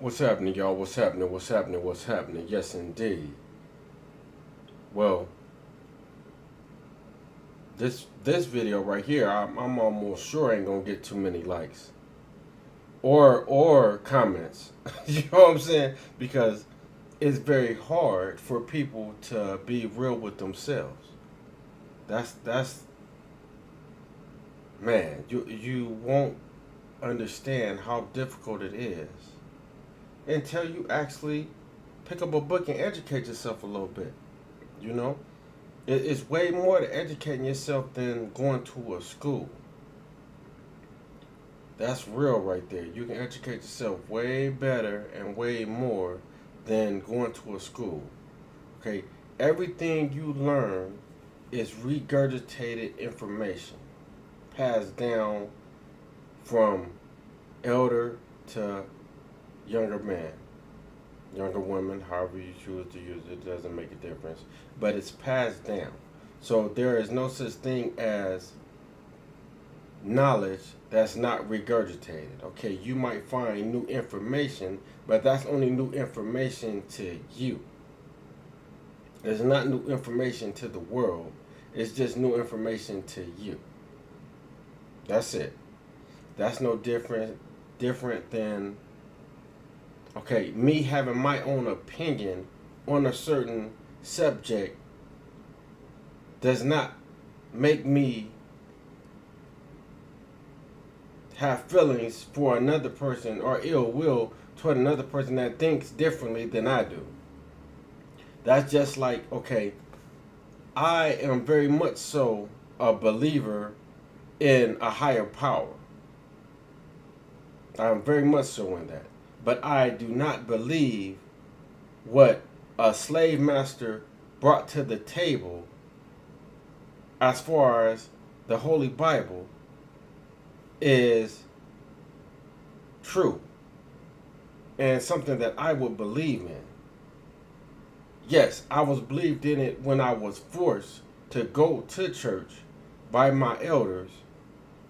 What's happening, y'all? What's happening? What's happening? What's happening? Yes, indeed. Well, this video right here, I'm almost sure ain't gonna get too many likes or comments. You know what I'm saying? Because it's very hard for people to be real with themselves. That's man. You won't understand how difficult it is until you actually pick up a book and educate yourself a little bit. You know. It's way more to educating yourself than going to a school. That's real right there. You can educate yourself way better and way more than going to a school. Okay? Everything you learn is regurgitated information passed down from elder to younger man, younger women, however you choose to use it, doesn't make a difference. But it's passed down. So there is no such thing as knowledge that's not regurgitated. Okay, you might find new information, but that's only new information to you. It's not new information to the world. It's just new information to you. That's it. That's no different than okay, me having my own opinion on a certain subject does not make me have feelings for another person or ill will toward another person that thinks differently than I do. That's just like, okay, I am very much so a believer in a higher power. I'm very much so in that. But I do not believe what a slave master brought to the table as far as the Holy Bible is true and something that I would believe in. Yes, I was believed in it when I was forced to go to church by my elders.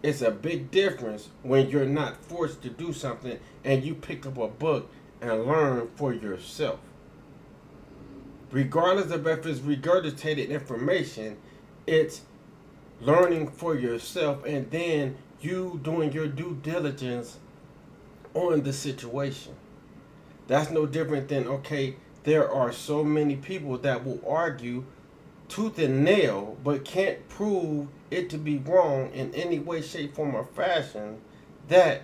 It's a big difference when you're not forced to do something and you pick up a book and learn for yourself. Regardless of if it's regurgitated information, it's learning for yourself and then you doing your due diligence on the situation. That's no different than, okay, there are so many people that will argue tooth and nail but can't prove it to be wrong in any way, shape, form, or fashion, that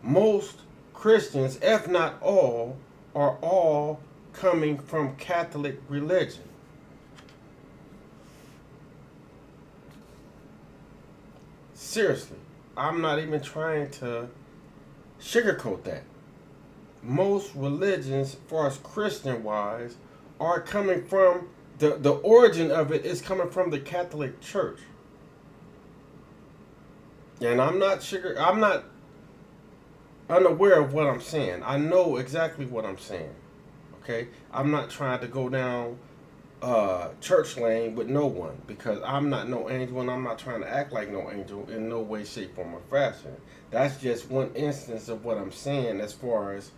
most Christians, if not all, are all coming from Catholic religion. Seriously, I'm not even trying to sugarcoat that. Most religions, as far as Christian wise, are coming from the origin of it is coming from the Catholic Church. And I'm not unaware of what I'm saying. I know exactly what I'm saying. Okay? I'm not trying to go down church lane with no one because I'm not no angel and I'm not trying to act like no angel in no way, shape, form, or fashion. That's just one instance of what I'm saying as far as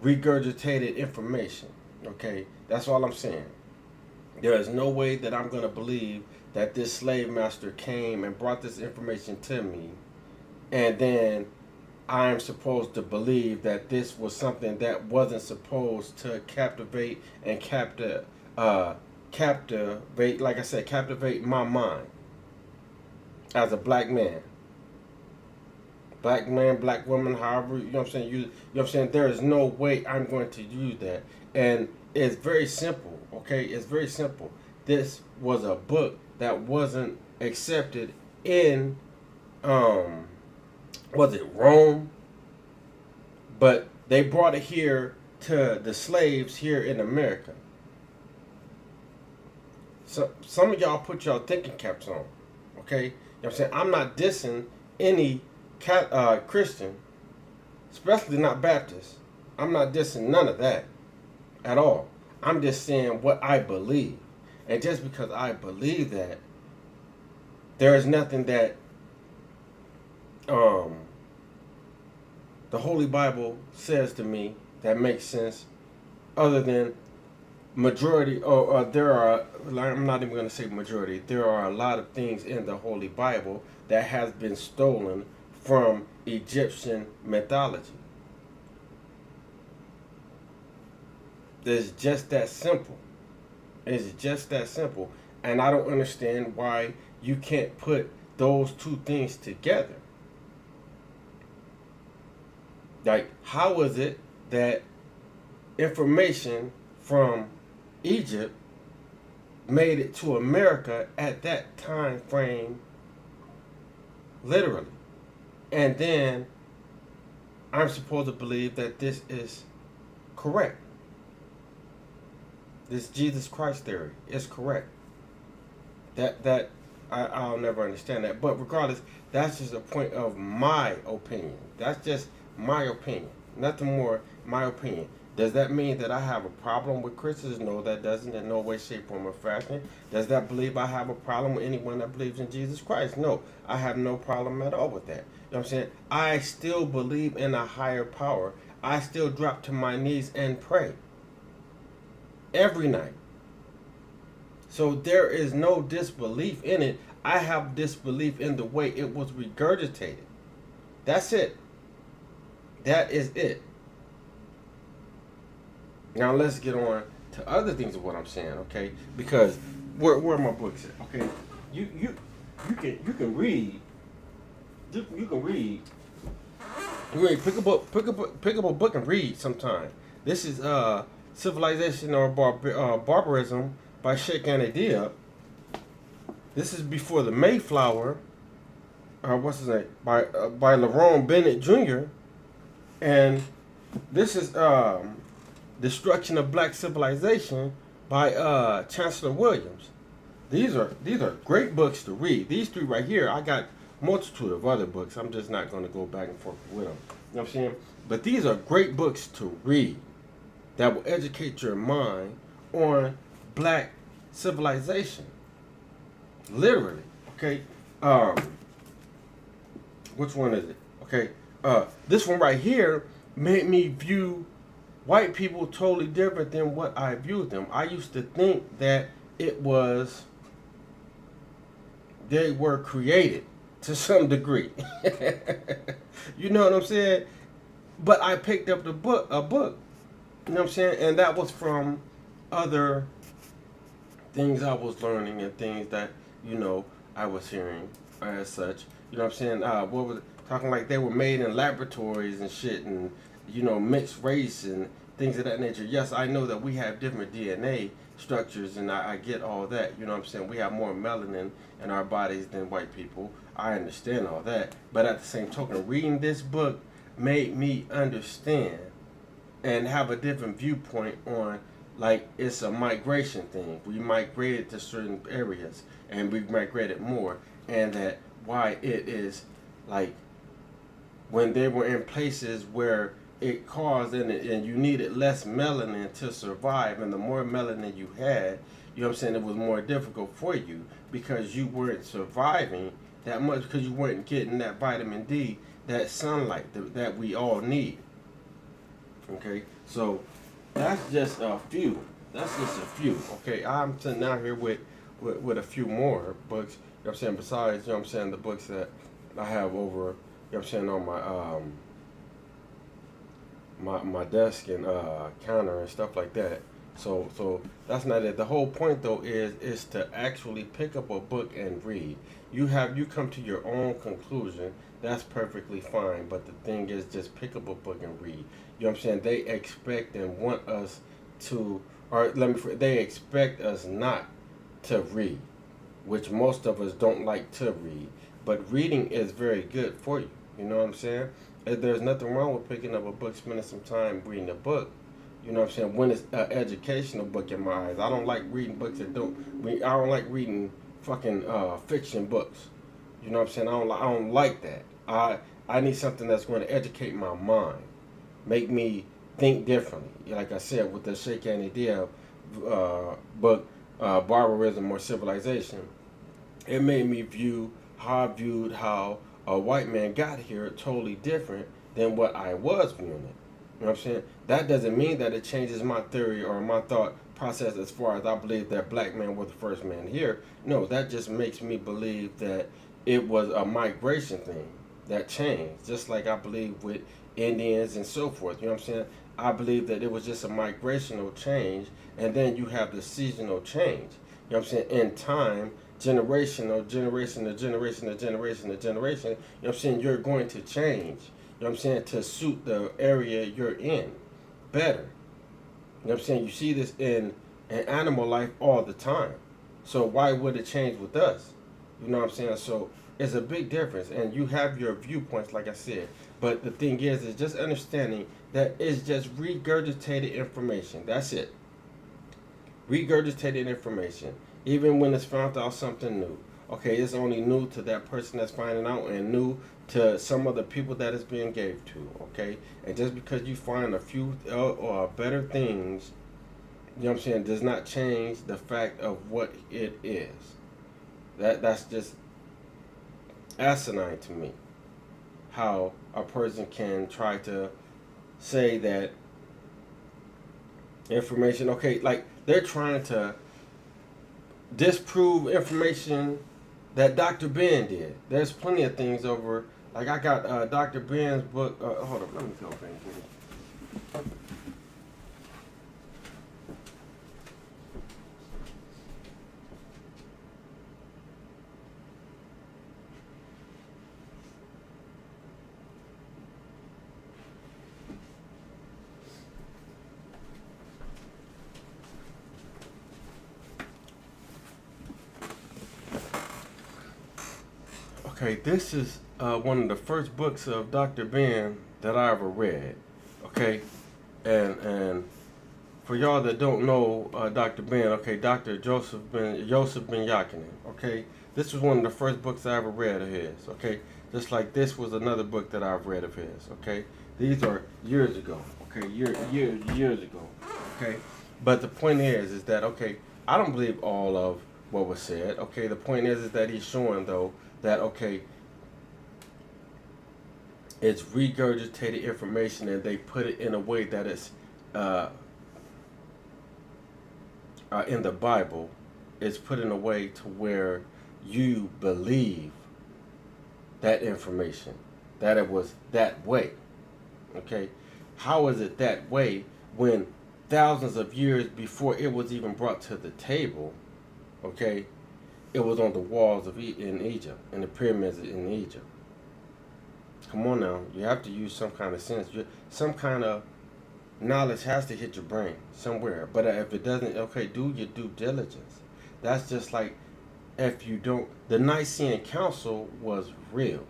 regurgitated information. Okay? That's all I'm saying. There is no way that I'm going to believe that this slave master came and brought this information to me and then I'm supposed to believe that this was something that wasn't supposed to captivate and captivate, like I said, captivate my mind as a black man. Black man, black woman, however, you know what I'm saying? You know what I'm saying? There is no way I'm going to use that. And it's very simple, okay? It's very simple. This was a book that wasn't accepted in, was it Rome? But they brought it here to the slaves here in America. So some of y'all put y'all thinking caps on, okay? You know what I'm saying? I'm not dissing any Christian, especially not Baptist. I'm not dissing none of that at all. I'm just saying what I believe. And just because I believe that, there is nothing that the Holy Bible says to me that makes sense, other than majority, or there are, I'm not even going to say majority, there are a lot of things in the Holy Bible that has been stolen from Egyptian mythology. It's just that simple. It's just that simple. And I don't understand why you can't put those two things together. Like, how is it that information from Egypt made it to America at that time frame, literally? And then I'm supposed to believe that this is correct. This Jesus Christ theory is correct. I'll never understand that. But regardless, that's just a point of my opinion. That's just my opinion. Nothing more, my opinion. Does that mean that I have a problem with Christians? No, that doesn't, in no way, shape, form, or fashion. Does that believe I have a problem with anyone that believes in Jesus Christ? No, I have no problem at all with that. You know what I'm saying? I still believe in a higher power. I still drop to my knees and pray every night. So there is no disbelief in it. I have disbelief in the way it was regurgitated. That's it. That is it. Now let's get on to other things of what I'm saying, okay? Because where are my books at? Okay, you can read. You can read. Pick up a book and read sometime. This is Civilization or Barbarism by Sheikh Anadia. This is before the Mayflower. What's his name? By Lerone Bennett Jr. And this is Destruction of Black Civilization by Chancellor Williams. These are great books to read. These three right here, I got multitude of other books. I'm just not going to go back and forth with them. You know what I'm saying? But these are great books to read that will educate your mind on black civilization. Literally. Okay. Which one is it? Okay. This one right here made me view white people totally different than what I viewed them. I used to think that they were created to some degree. You know what I'm saying? But I picked up a book. You know what I'm saying? And that was from other things I was learning and things that, I was hearing as such. You know what I'm saying? What was it? Talking like they were made in laboratories and shit, and mixed race and things of that nature. Yes, I know that we have different DNA structures, and I get all that. You know what I'm saying? We have more melanin in our bodies than white people. I understand all that. But at the same token, reading this book made me understand and have a different viewpoint on, like, it's a migration thing. We migrated to certain areas, and we migrated more, and that why it is like when they were in places where it caused and you needed less melanin to survive, and the more melanin you had, you know what I'm saying, it was more difficult for you because you weren't surviving that much, because you weren't getting that vitamin D, that sunlight that we all need. Okay, so that's just a few. Okay, I'm sitting out here with a few more books. You know what I'm saying? Besides, you know what I'm saying, the books that I have over, you know what I'm saying, on my desk and counter and stuff like that. So that's not it. The whole point though is to actually pick up a book and read. You come to your own conclusion. That's perfectly fine. But the thing is, just pick up a book and read. You know what I'm saying? They expect and want us to, or they expect us not to read, which most of us don't like to read. But reading is very good for you. You know what I'm saying? There's nothing wrong with picking up a book, spending some time reading a book. You know what I'm saying? When it's an educational book in my eyes. I don't like reading books I don't like reading fucking fiction books. You know what I'm saying? I don't like that. I need something that's going to educate my mind, make me think differently. Like I said, with the Sheikh Anadia book, Barbarism or Civilization, it made me view how I viewed how a white man got here totally different than what I was viewing it. You know what I'm saying? That doesn't mean that it changes my theory or my thought process as far as I believe that black men were the first man here. No, that just makes me believe that it was a migration thing that changed, just like I believe with Indians and so forth. You know what I'm saying? I believe that it was just a migrational change, and then you have the seasonal change. You know what I'm saying? In time, generation to generation to generation to generation, you know what I'm saying? You're going to change. You know what I'm saying? To suit the area you're in better. You know what I'm saying? You see this in animal life all the time. So why would it change with us? You know what I'm saying? So it's a big difference, and you have your viewpoints, like I said. But the thing is just understanding that it's just regurgitated information. That's it. Regurgitated information. Even when it's found out something new. Okay, it's only new to that person that's finding out and new to some of the people that it's being gave to. Okay, and just because you find a few or better things, you know what I'm saying, does not change the fact of what it is. That's just asinine to me. How a person can try to say that information, okay, like they're trying to disprove information that Dr. Ben did. There's plenty of things over, like I got Dr. Ben's book. Hold up, let me go back and get it. Okay, this is one of the first books of Dr. Ben that I ever read. Okay, and for y'all that don't know Dr. Ben, okay, Dr. Joseph Ben Yakinen. Okay, this was one of the first books I ever read of his. Okay, just like this was another book that I've read of his. Okay, these are years ago. Okay, years ago. Okay, but the point is that okay, I don't believe all of what was said. Okay, the point is that he's showing though that okay, it's regurgitated information and they put it in a way that it's in the Bible. It's put in a way to where you believe that information, that it was that way. Okay, how is it that way when thousands of years before it was even brought to the table, okay, it was on the walls of in Egypt, in the pyramids in Egypt. Come on now, you have to use some kind of sense. Some kind of knowledge has to hit your brain somewhere. But if it doesn't, okay, do your due diligence. That's just like if you don't. The Nicene Council was real.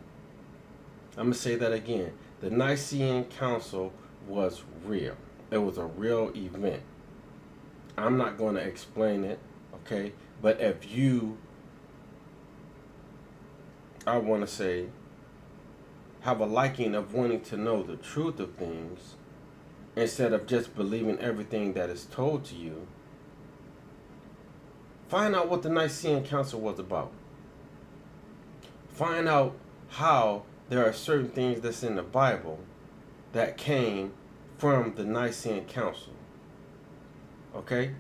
I'm gonna say that again. The Nicene Council was real. It was a real event. I'm not going to explain it, okay? But if you, I want to say, have a liking of wanting to know the truth of things instead of just believing everything that is told to you, find out what the Nicene Council was about. Find out how there are certain things that's in the Bible that came from the Nicene Council. Okay?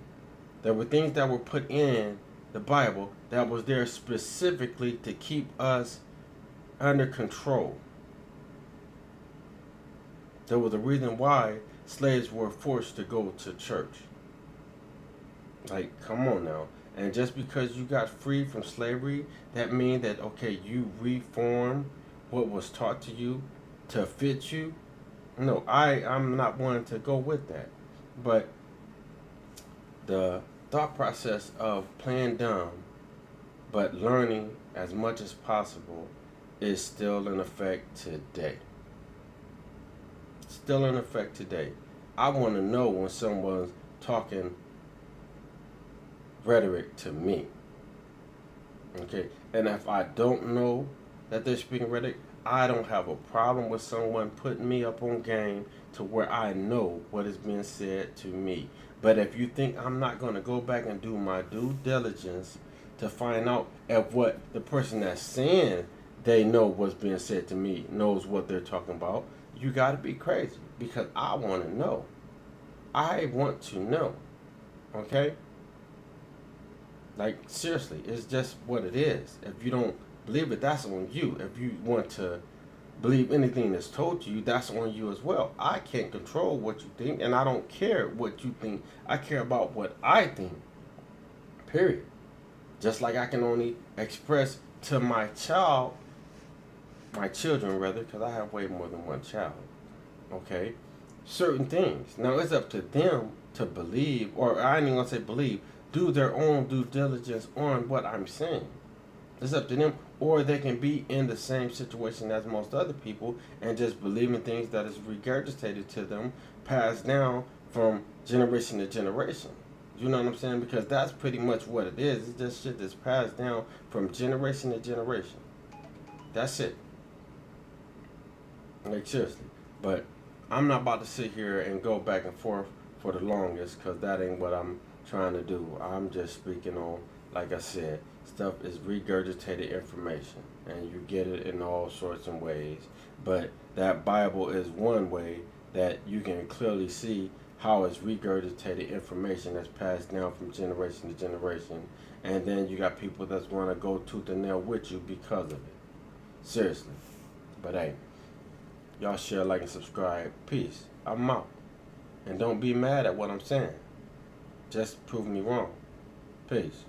There were things that were put in the Bible that was there specifically to keep us under control. There was a reason why slaves were forced to go to church. Like, come on now. And just because you got free from slavery, that means that, okay, you reform what was taught to you to fit you. No, I'm not wanting to go with that. But the thought process of playing dumb but learning as much as possible is still in effect today. Still in effect today. I want to know when someone's talking rhetoric to me. Okay? And if I don't know that they're speaking rhetoric, I don't have a problem with someone putting me up on game to where I know what is being said to me. But if you think I'm not going to go back and do my due diligence to find out if what the person that's saying they know what's being said to me knows what they're talking about, you got to be crazy because I want to know. I want to know. Okay? Like, seriously, it's just what it is. If you don't believe it, that's on you. If you want to believe anything that's told to you, that's on you as well. I can't control what you think, and I don't care what you think. I care about what I think. Period. Just like I can only express to my children rather, because I have way more than one child. Okay? Certain things. Now it's up to them to believe, or I ain't even gonna say believe, do their own due diligence on what I'm saying. It's up to them, or they can be in the same situation as most other people and just believe in things that is regurgitated to them, passed down from generation to generation. You know what I'm saying? Because that's pretty much what it is. It's just shit that's passed down from generation to generation. That's it. Like, seriously. But I'm not about to sit here and go back and forth for the longest because that ain't what I'm trying to do. I'm just speaking on, like I said, stuff is regurgitated information, and you get it in all sorts of ways. But that Bible is one way that you can clearly see how it's regurgitated information that's passed down from generation to generation. And then you got people that's going to go tooth and nail with you because of it. Seriously. But hey, y'all share, like, and subscribe. Peace. I'm out. And don't be mad at what I'm saying. Just prove me wrong. Peace.